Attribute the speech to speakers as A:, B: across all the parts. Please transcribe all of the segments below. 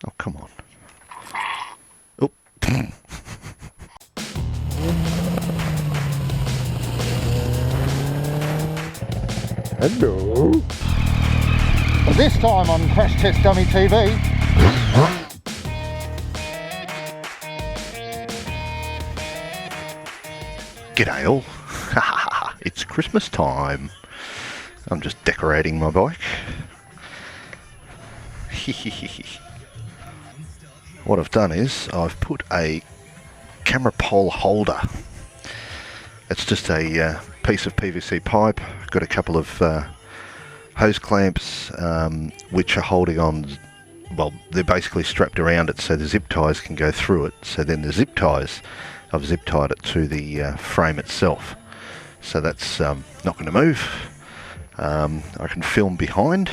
A: Oh, come on. Oh. Hello. This time on Crash Test Dummy TV. G'day all. It's Christmas time. I'm just decorating my bike. What I've done is I've put a camera pole holder. It's just a piece of PVC pipe. Got a couple of hose clamps which are holding on, well, they're basically strapped around it so the zip ties can go through it. So then the zip ties, I've zip tied it to the frame itself. So that's not going to move. I can film behind.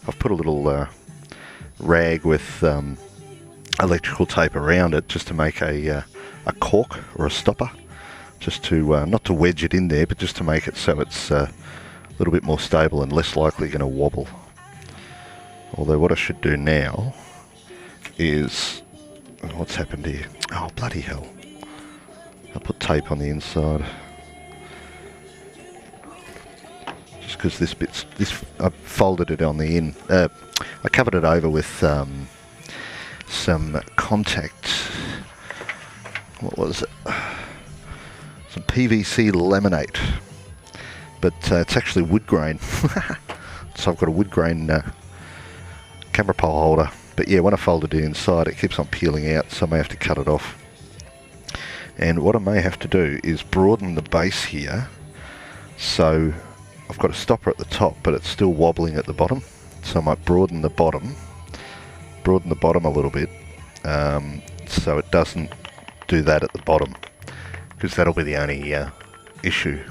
A: I've put a little rag with electrical tape around it just to make a cork or a stopper, just to not to wedge it in there, but just to make it so it's a little bit more stable and less likely going to wobble. Although what I should do now is, what's happened here? Oh, bloody hell. I put tape on the inside. Just because I folded it on the in. I covered it over with some contact, what was it? Some PVC laminate. But it's actually wood grain. So I've got a wood grain camera pole holder. But yeah, when I folded it inside, it keeps on peeling out, so I may have to cut it off. And what I may have to do is broaden the base here. So I've got a stopper at the top, but it's still wobbling at the bottom. So I might broaden the bottom a little bit, so it doesn't do that at the bottom, because that'll be the only issue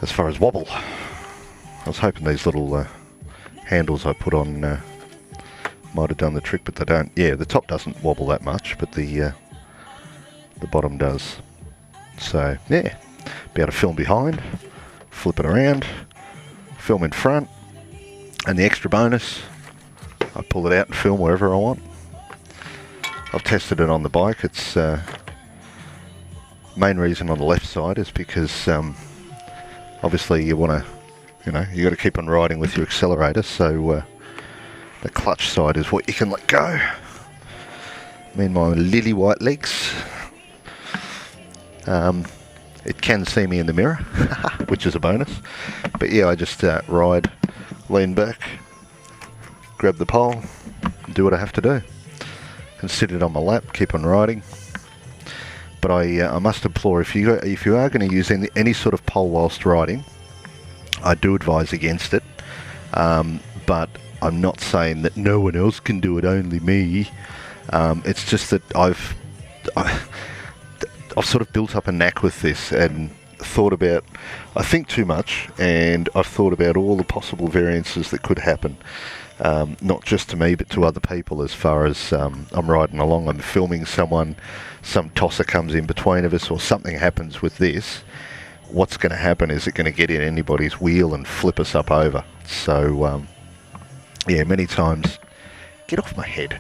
A: as far as wobble. I was hoping these little handles I put on might have done the trick, but they don't. Yeah, the top doesn't wobble that much, but the bottom does. So yeah, be able to film behind, flip it around, film in front, and the extra bonus, I pull it out and film wherever I want. I've tested it on the bike. It's main reason on the left side is because obviously you want to, you got to keep on riding with your accelerator, so the clutch side is what you can let go. Me and my lily white legs. It can see me in the mirror, which is a bonus. But yeah, I just ride, lean back, grab the pole, do what I have to do. And sit it on my lap, keep on riding. But I must implore, if you are going to use any sort of pole whilst riding, I do advise against it. But I'm not saying that no one else can do it, only me. It's just that I've sort of built up a knack with this and thought about, I think too much, and I've thought about all the possible variances that could happen, not just to me but to other people. As far as I'm riding along, I'm filming someone, some tosser comes in between of us, or something happens with this, what's going to happen? Is it going to get in anybody's wheel and flip us up over? So yeah, many times, get off my head.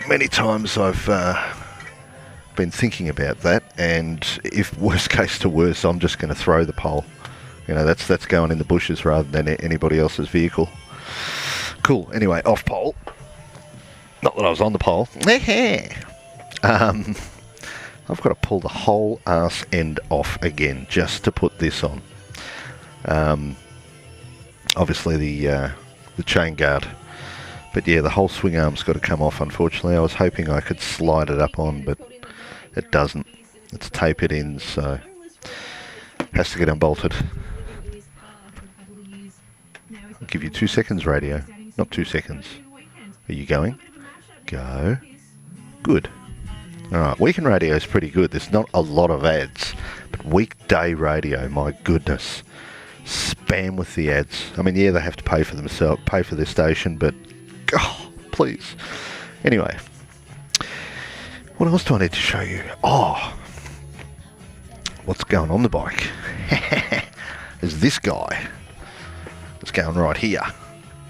A: Many times I've been thinking about that, and if worst case to worse, I'm just going to throw the pole. That's going in the bushes rather than anybody else's vehicle. Cool. Anyway, off pole. Not that I was on the pole. I've got to pull the whole arse end off again just to put this on. Obviously the chain guard. But yeah, the whole swing arm's got to come off, unfortunately. I was hoping I could slide it up on, but it doesn't. It's tapered in, so it has to get unbolted. I'll give you 2 seconds, radio. Not 2 seconds. Are you going? Go. Good. Alright, weekend radio is pretty good. There's not a lot of ads. But weekday radio, my goodness. Spam with the ads. I mean, yeah, they have to pay for themselves, pay for their station, but oh, please. Anyway, what else do I need to show you? Oh, what's going on the bike? Is this guy. It's going right here.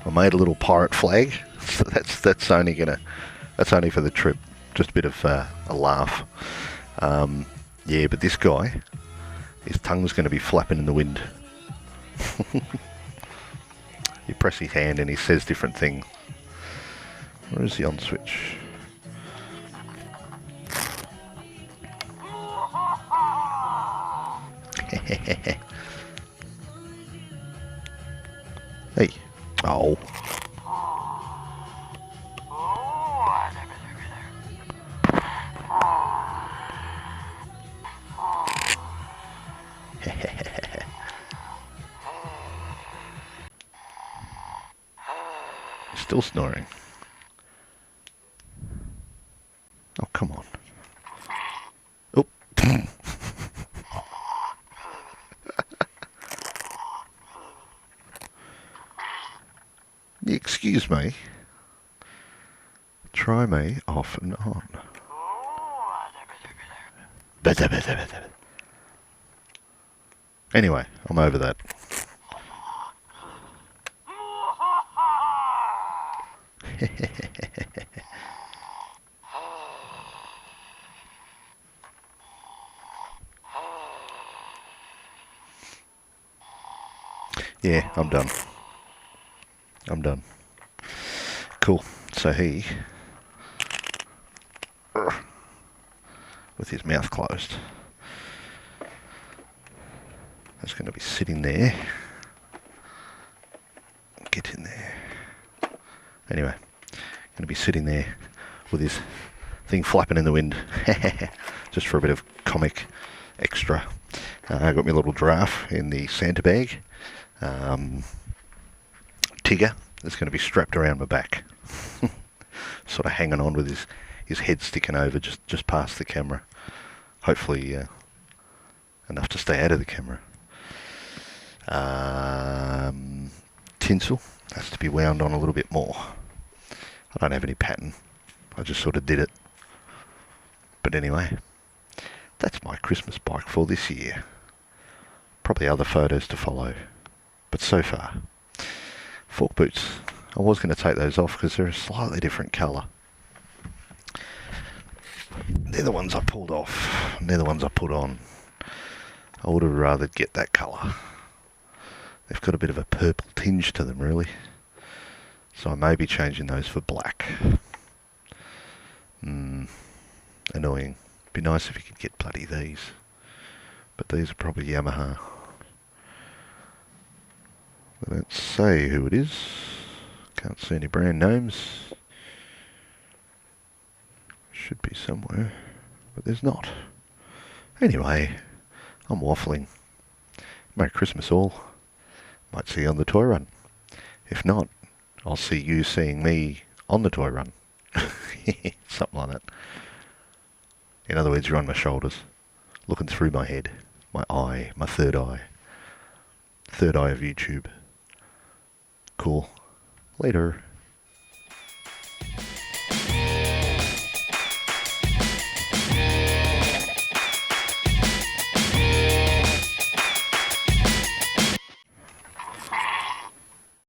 A: I made a little pirate flag, so that's only for the trip, just a bit of a laugh. Yeah, but this guy, his tongue's going to be flapping in the wind. You press his hand and he says different things. Where is the on switch? Hey. Oh. Still snoring. Oh, come on. Oh. Excuse me. Try me off and on. Anyway, I'm over that. Yeah, I'm done. I'm done. Cool. So he, with his mouth closed, is going to be sitting there. Get in there. Anyway, going to be sitting there with his thing flapping in the wind, just for a bit of comic extra. I got my little giraffe in the Santa bag. Tigger is going to be strapped around my back, sort of hanging on with his head sticking over just past the camera. Hopefully enough to stay out of the camera. Tinsel has to be wound on a little bit more. I don't have any pattern. I just sort of did it. But anyway, that's my Christmas bike for this year. Probably other photos to follow. But so far, fork boots. I was going to take those off because they're a slightly different colour. They're the ones I pulled off. And they're the ones I put on. I would have rather get that colour. They've got a bit of a purple tinge to them, really. So I may be changing those for black. Annoying. Be nice if you could get bloody these. But these are probably Yamaha. They don't say who it is. Can't see any brand names. Should be somewhere, but there's not. Anyway, I'm waffling. Merry Christmas all. Might see you on the toy run. If not, I'll see you seeing me on the toy run. Something like that. In other words, you're on my shoulders, looking through my head, my eye, my third eye. Third eye of YouTube. Cool. Later.